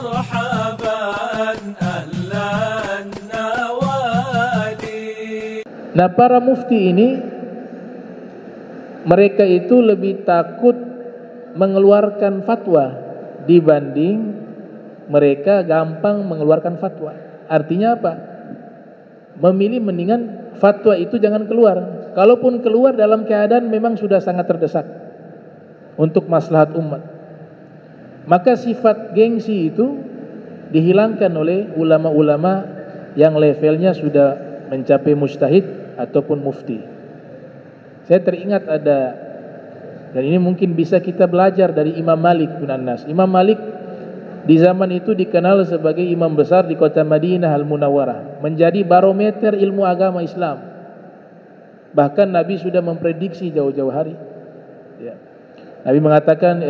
مرحبا أهلا النوادي. Nah, para mufti ini mereka itu lebih takut mengeluarkan fatwa dibanding mereka gampang mengeluarkan fatwa. Artinya apa? Memilih mendingan fatwa itu jangan keluar. Kalaupun keluar dalam keadaan memang sudah sangat terdesak untuk maslahat umat. Maka sifat gengsi itu dihilangkan oleh ulama-ulama yang levelnya sudah mencapai mujtahid ataupun mufti. Saya teringat ada, dan ini mungkin bisa kita belajar dari Imam Malik bin Anas. Imam Malik di zaman itu dikenal sebagai imam besar di kota Madinah Al-Munawwarah, menjadi barometer ilmu agama Islam. Bahkan Nabi sudah memprediksi jauh-jauh hari. Ya. Nabi mengatakan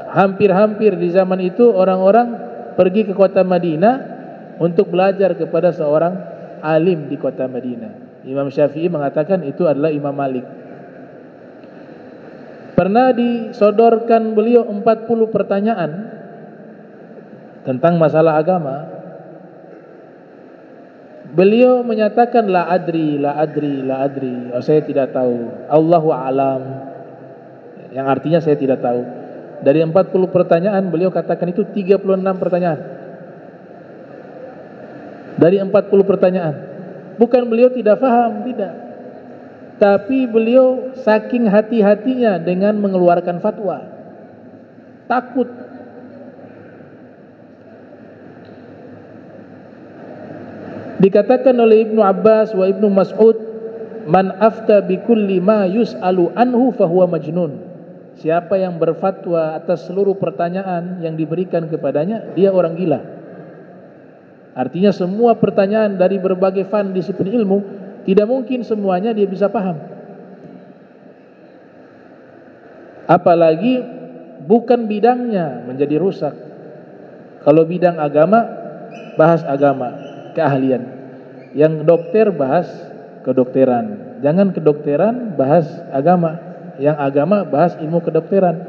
hampir-hampir di zaman itu orang-orang pergi ke kota Madinah untuk belajar kepada seorang alim di kota Madinah. Imam Syafi'i mengatakan itu adalah Imam Malik. Pernah disodorkan beliau 40 pertanyaan tentang masalah agama. Beliau menyatakan la adri. Oh, saya tidak tahu. Allahu a'lam. Yang artinya saya tidak tahu. Dari 40 pertanyaan beliau katakan itu 36 pertanyaan. Dari 40 pertanyaan. Bukan beliau tidak paham, tidak. Tapi beliau saking hati-hatinya dengan mengeluarkan fatwa. Takut. Dikatakan oleh Ibnu Abbas wa Ibnu Mas'ud, man afta bi kulli ma yus'alu anhu fahuwa majnun. Siapa yang berfatwa atas seluruh pertanyaan yang diberikan kepadanya, dia orang gila. Artinya semua pertanyaan dari berbagai fan disiplin ilmu, tidak mungkin semuanya dia bisa paham. Apalagi bukan bidangnya menjadi rusak. Kalau bidang agama, bahas agama, keahlian. Yang dokter bahas kedokteran. Jangan kedokteran bahas agama. Yang agama bahas ilmu kedokteran.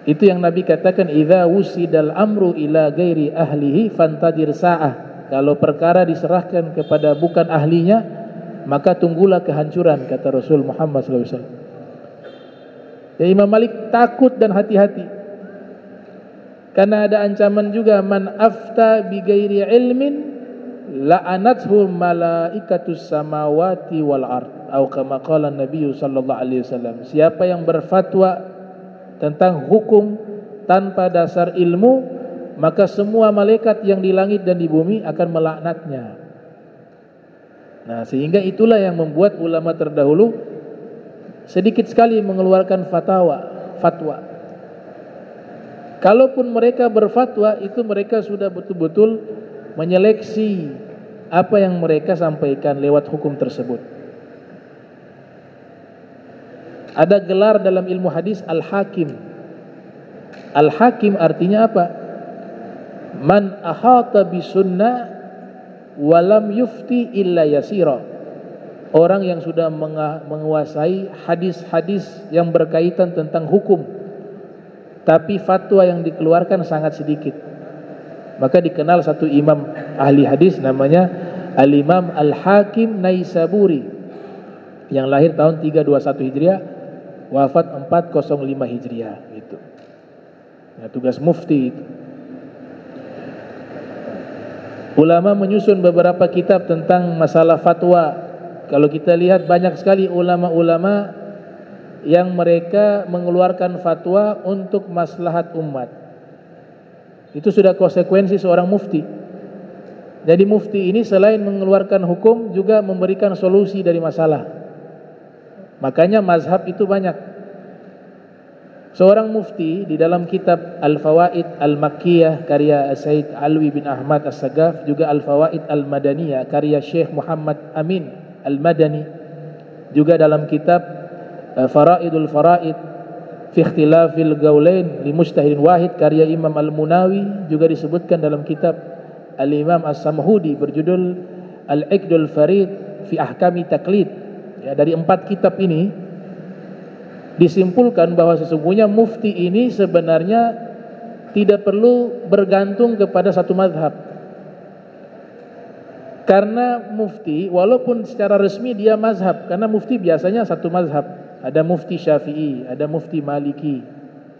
Itu yang Nabi katakan, idza wusidal amru ila ghairi ahlihi fantadir sa'ah. Kalau perkara diserahkan kepada bukan ahlinya, maka tunggulah kehancuran, kata Rasul Muhammad SAW. Ya, Imam Malik takut dan hati-hati. Karena ada ancaman juga, man afta bi ghairi ilmin la'anathu malaikatus samawati wal ard, atau kama qala Nabi sallallahu alaihi wasallam. Siapa yang berfatwa tentang hukum tanpa dasar ilmu, maka semua malaikat yang di langit dan di bumi akan melaknatnya. Nah, sehingga itulah yang membuat ulama terdahulu sedikit sekali mengeluarkan fatwa. Kalaupun mereka berfatwa, itu mereka sudah betul-betul menyeleksi apa yang mereka sampaikan lewat hukum tersebut. Ada gelar dalam ilmu hadis Al-Hakim. Al-Hakim artinya apa? Man ahata bisunnah walam yufti illa yasira. Orang yang sudah menguasai hadis-hadis yang berkaitan tentang hukum, tapi fatwa yang dikeluarkan sangat sedikit. Maka dikenal satu imam ahli hadis namanya Al-Imam Al-Hakim Naisaburi, yang lahir tahun 321 Hijriah, wafat 405 Hijriah itu. Nah, tugas mufti itu. Ulama menyusun beberapa kitab tentang masalah fatwa. Kalau kita lihat banyak sekali ulama-ulama yang mereka mengeluarkan fatwa untuk maslahat umat. Itu sudah konsekuensi seorang mufti. Jadi mufti ini selain mengeluarkan hukum juga memberikan solusi dari masalah. Makanya mazhab itu banyak. Seorang mufti di dalam kitab Al-Fawaid Al-Makkiyah karya Said Alwi bin Ahmad As-Sagaf, juga Al-Fawaid Al-Madaniyah karya Syekh Muhammad Amin Al-Madani, juga dalam kitab Faraidul Faraid fi Ikhtilafil Gaulain li Mujtahidin Wahid karya Imam Al-Munawi, juga disebutkan dalam kitab Al-Imam As-Samhudi berjudul Al-Iqdul Farid fi Ahkami Taqlid. Ya, dari 4 kitab ini disimpulkan bahwa sesungguhnya mufti ini sebenarnya tidak perlu bergantung kepada satu mazhab. Karena mufti walaupun secara resmi dia mazhab, karena mufti biasanya satu mazhab. Ada mufti Syafi'i, ada mufti Maliki,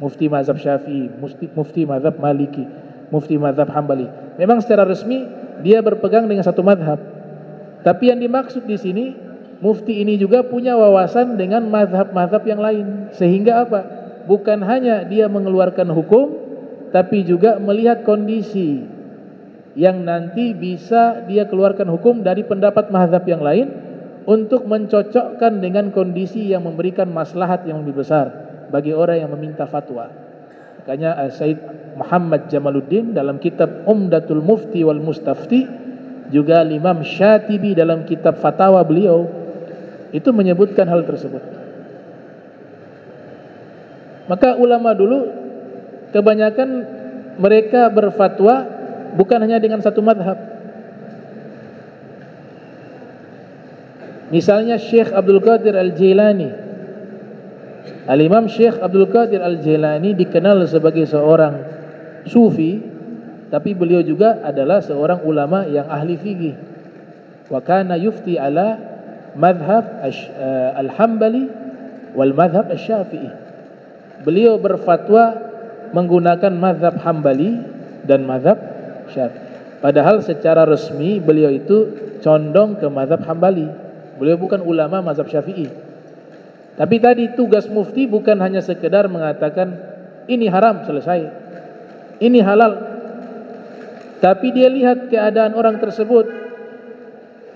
mufti mazhab Syafi'i, mufti mazhab Maliki, mufti mazhab Hambali. Memang secara resmi dia berpegang dengan satu mazhab. Tapi yang dimaksud di sini, mufti ini juga punya wawasan dengan mazhab-mazhab yang lain. Sehingga apa? Bukan hanya dia mengeluarkan hukum, tapi juga melihat kondisi yang nanti bisa dia keluarkan hukum dari pendapat mazhab yang lain untuk mencocokkan dengan kondisi yang memberikan maslahat yang lebih besar bagi orang yang meminta fatwa. Makanya Said Muhammad Jamaluddin dalam kitab Umdatul Mufti wal Mustafti, juga Imam Syatibi dalam kitab fatwa beliau itu menyebutkan hal tersebut. Maka ulama dulu kebanyakan mereka berfatwa bukan hanya dengan satu madhab. Misalnya Syekh Abdul Qadir Al-Jilani, Al-Imam Syekh Abdul Qadir Al-Jilani dikenal sebagai seorang sufi, tapi beliau juga adalah seorang ulama yang ahli fikih. Wa kana yufti ala madhab al-Hambali wal madhab al-Syafi'i. Beliau berfatwa menggunakan madhab Hambali dan madhab Syafi'i. Padahal secara resmi beliau itu condong ke madhab Hambali. Beliau bukan ulama mazhab Syafi'i. Tapi tadi tugas mufti bukan hanya sekedar mengatakan ini haram, selesai, ini halal. Tapi dia lihat keadaan orang tersebut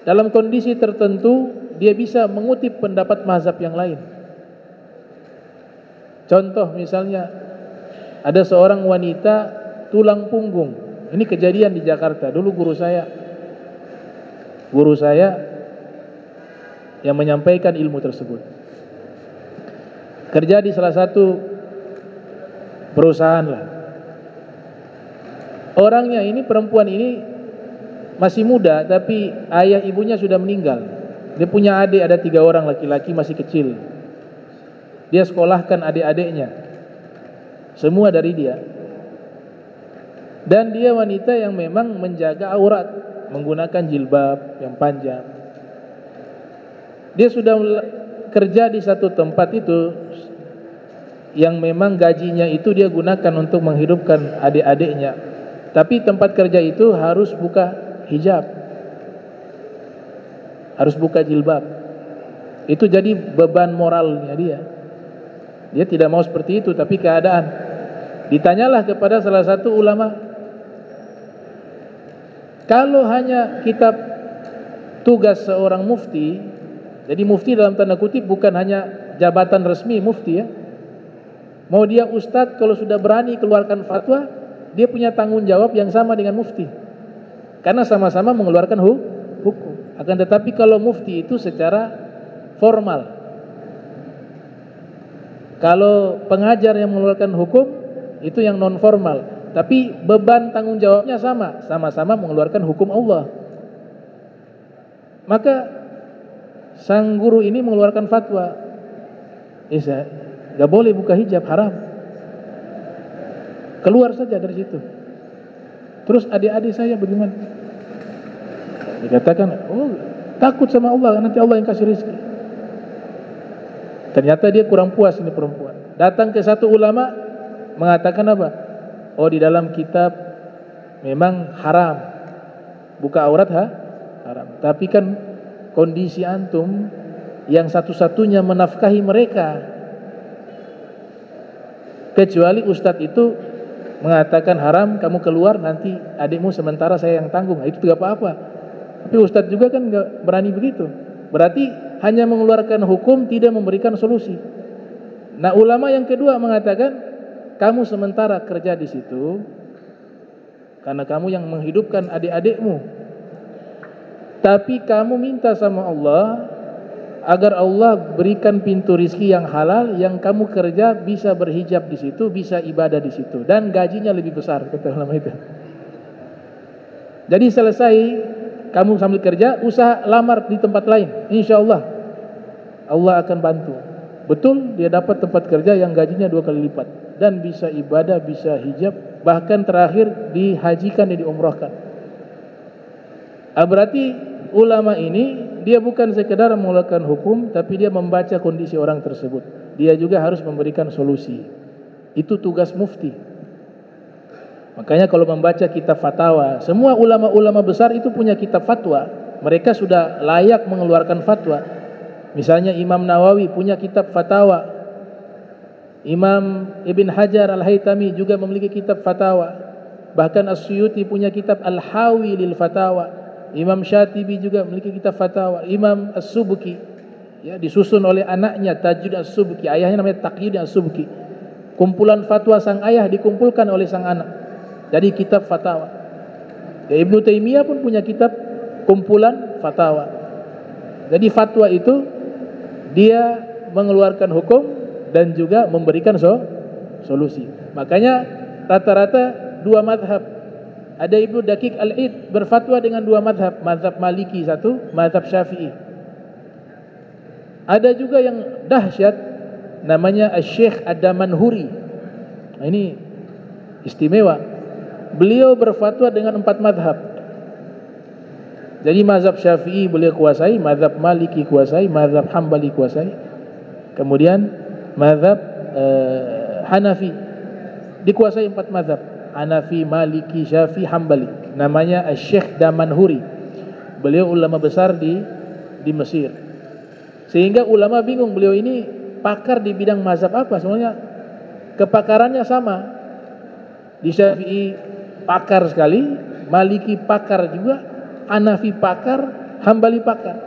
dalam kondisi tertentu, dia bisa mengutip pendapat mazhab yang lain. Contoh misalnya, ada seorang wanita tulang punggung. Ini kejadian di Jakarta. Dulu guru saya yang menyampaikan ilmu tersebut kerja di salah satu perusahaan lah. Orangnya ini, perempuan ini masih muda, tapi ayah ibunya sudah meninggal. Dia punya adik, ada 3 orang laki-laki masih kecil. Dia sekolahkan adik-adiknya, semua dari dia. Dan dia wanita yang memang menjaga aurat, menggunakan jilbab yang panjang. Dia sudah kerja di satu tempat itu yang memang gajinya itu dia gunakan untuk menghidupkan adik-adiknya. Tapi tempat kerja itu harus buka hijab, harus buka jilbab. Itu jadi beban moralnya dia. Dia tidak mau seperti itu, tapi keadaan. Ditanyalah kepada salah satu ulama, kalau hanya kitab tugas seorang mufti, jadi mufti dalam tanda kutip bukan hanya jabatan resmi mufti ya. Mau dia ustadz, kalau sudah berani keluarkan fatwa, dia punya tanggung jawab yang sama dengan mufti. Karena sama-sama mengeluarkan hukum. Akan tetapi kalau mufti itu secara formal. Kalau pengajar yang mengeluarkan hukum, itu yang non formal. Tapi beban tanggung jawabnya sama-sama mengeluarkan hukum Allah. Maka sang guru ini mengeluarkan fatwa, gak boleh buka hijab, haram. Keluar saja dari situ. Terus adik-adik saya bagaimana? Dikatakan, oh takut sama Allah, nanti Allah yang kasih rezeki. Ternyata dia kurang puas ini perempuan. Datang ke satu ulama, mengatakan apa? Oh di dalam kitab memang haram buka aurat haram. Tapi kan kondisi antum yang satu-satunya menafkahi mereka, kecuali ustadz itu mengatakan haram, kamu keluar, nanti adikmu sementara saya yang tanggung. Itu tidak apa-apa. Tapi ustadz juga kan nggak berani begitu. Berarti hanya mengeluarkan hukum, tidak memberikan solusi. Nah ulama yang kedua mengatakan, kamu sementara kerja di situ karena kamu yang menghidupkan adik-adikmu. Tapi kamu minta sama Allah agar Allah berikan pintu rizki yang halal, yang kamu kerja bisa berhijab di situ, bisa ibadah di situ, dan gajinya lebih besar, kata ulama itu. Jadi selesai kamu sambil kerja, usaha lamar di tempat lain, insya Allah Allah akan bantu. Betul, dia dapat tempat kerja yang gajinya 2 kali lipat dan bisa ibadah, bisa hijab, bahkan terakhir dihajikan dan diumrahkan. Berarti ulama ini dia bukan sekedar mengeluarkan hukum, tapi dia membaca kondisi orang tersebut. Dia juga harus memberikan solusi. Itu tugas mufti. Makanya kalau membaca kitab fatwa, semua ulama-ulama besar itu punya kitab fatwa. Mereka sudah layak mengeluarkan fatwa. Misalnya Imam Nawawi punya kitab fatwa. Imam Ibn Hajar Al-Haytami juga memiliki kitab fatwa. Bahkan As-Suyuti punya kitab Al-Hawi lil Fatawa. Imam Syatibi juga memiliki kitab fatwa. Imam As-Subki, ya, disusun oleh anaknya Tajuddin As-Subki, ayahnya namanya Taqiyuddin As-Subki. Kumpulan fatwa sang ayah dikumpulkan oleh sang anak. Jadi kitab fatwa. Ya, Ibnu Taimiyah pun punya kitab kumpulan fatwa. Jadi fatwa itu dia mengeluarkan hukum dan juga memberikan solusi. Makanya rata-rata dua madhab. Ada Ibnu Daqiq Al-Id berfatwa dengan dua madhab. Madhab Maliki satu, madhab Syafi'i. Ada juga yang dahsyat, namanya Syekh Ad-Damanhuri. Nah, ini istimewa. Beliau berfatwa dengan 4 madhab. Jadi mazhab Syafi'i beliau kuasai, mazhab Maliki kuasai, mazhab Hambali kuasai. Kemudian mazhab Hanafi dikuasai 4 mazhab. Hanafi, Maliki, Syafi'i, Hambali. Namanya Syekh Damanhuri. Beliau ulama besar di Mesir. Sehingga ulama bingung, beliau ini pakar di bidang mazhab apa? Semuanya kepakarannya sama. Di Syafi'i pakar sekali, Maliki pakar juga, Hanafi pakar, Hambali pakar.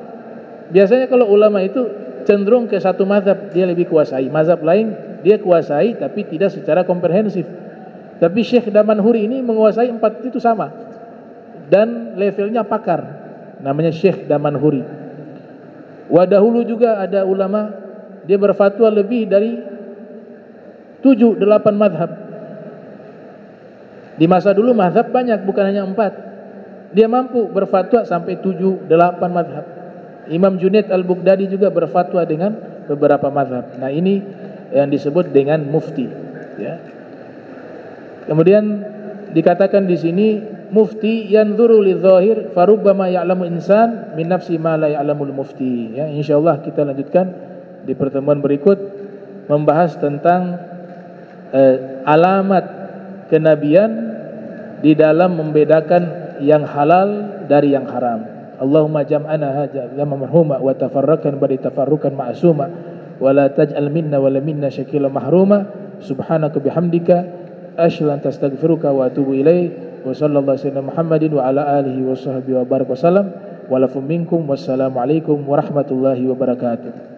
Biasanya kalau ulama itu cenderung ke satu mazhab dia lebih kuasai, mazhab lain dia kuasai tapi tidak secara komprehensif. Tapi Syekh Damanhuri ini menguasai 4 itu sama dan levelnya pakar, namanya Syekh Damanhuri. Dahulu juga ada ulama dia berfatwa lebih dari 7-8 mazhab. Di masa dulu mazhab banyak, bukan hanya 4. Dia mampu berfatwa sampai 7-8 mazhab. Imam Junaid Al-Baghdadi juga berfatwa dengan beberapa mazhab. Nah, ini yang disebut dengan mufti, ya. Kemudian dikatakan di sini mufti yanzuru lidzahir farubbama ya'lamu insan min nafsi ma la ya'lamul mufti. Ya, insyaallah kita lanjutkan di pertemuan berikut membahas tentang alamat kenabian di dalam membedakan yang halal dari yang haram. Allahumma jam'ana hadza zaman marhuma wa tafarraqan bari tafarrukan ma'suma wa la taj'al minna wa la minna shakila mahruma subhanaka bihamdika asyhadu an tastaghfiruka wa atubu ilaik wa sallallahu alaihi Muhammadin wa ala alihi wa sahbihi wa barak wa sallam wa lakum minkum wassalamu alaikum warahmatullahi wabarakatuh.